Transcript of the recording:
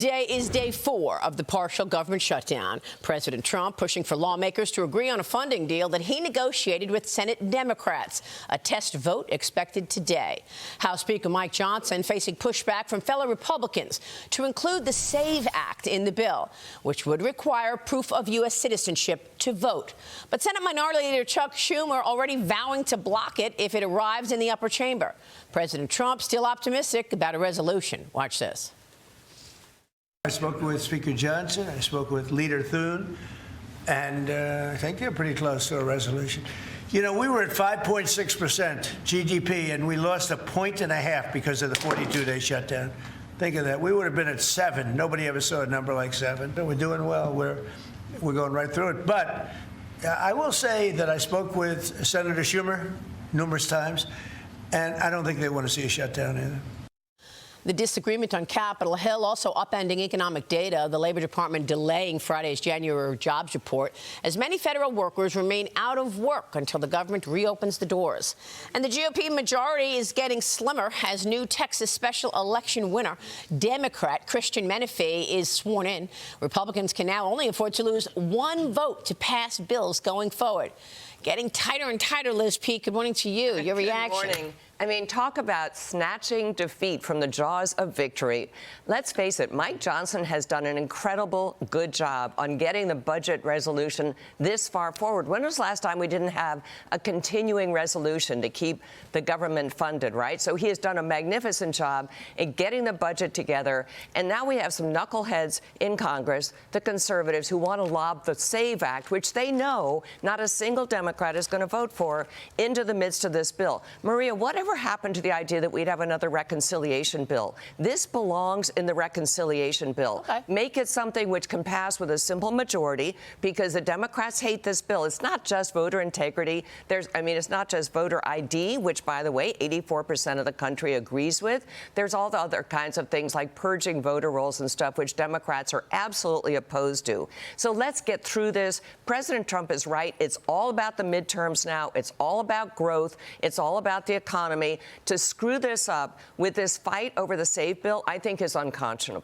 Today is day 4 of the partial government shutdown. President Trump pushing for lawmakers to agree on a funding deal that he negotiated with Senate Democrats. A test vote expected today. House Speaker Mike Johnson facing pushback from fellow Republicans to include the SAVE Act in the bill, which would require proof of U.S. citizenship to vote. But Senate Minority Leader Chuck Schumer already vowing to block it if it arrives in the upper chamber. President Trump still optimistic about a resolution. Watch this. I spoke with Speaker Johnson, I spoke with Leader Thune, and I think they're pretty close to a resolution. You know, we were at 5.6% GDP, and we lost 1.5 points because of the 42-day shutdown. Think of that. We would have been at 7. Nobody ever saw a number like 7. But we're doing well. We're going right through it. But I will say that I spoke with Senator Schumer numerous times, and I don't think they want to see a shutdown either. The disagreement on Capitol Hill also upending economic data, the Labor Department delaying Friday's January jobs report as many federal workers remain out of work until the government reopens the doors. And the GOP majority is getting slimmer as new Texas special election winner, Democrat Christian Menifee, is sworn in. Republicans can now only afford to lose 1 vote to pass bills going forward. Getting tighter and tighter, Liz Peek. Good morning to you. Your reaction? Good morning. I mean, talk about snatching defeat from the jaws of victory. Let's face it, Mike Johnson has done an incredible good job on getting the budget resolution this far forward. When was the last time we didn't have a continuing resolution to keep the government funded, right? So he has done a magnificent job in getting the budget together. And now we have some knuckleheads in Congress, the conservatives, who want to lob the SAVE Act, which they know not a single Democrat is going to vote for, into the midst of this bill. Maria, whatever happened to the idea that we'd have another reconciliation bill? This belongs in the reconciliation bill. Okay. Make it something which can pass with a simple majority, because the Democrats hate this bill. It's not just voter integrity. It's not just voter ID, which, by the way, 84% of the country agrees with. There's all the other kinds of things like purging voter rolls and stuff, which Democrats are absolutely opposed to. So let's get through this. President Trump is right. It's all about the midterms now. It's all about growth. It's all about the economy. To screw this up with this fight over the SAVE bill, I think, is unconscionable.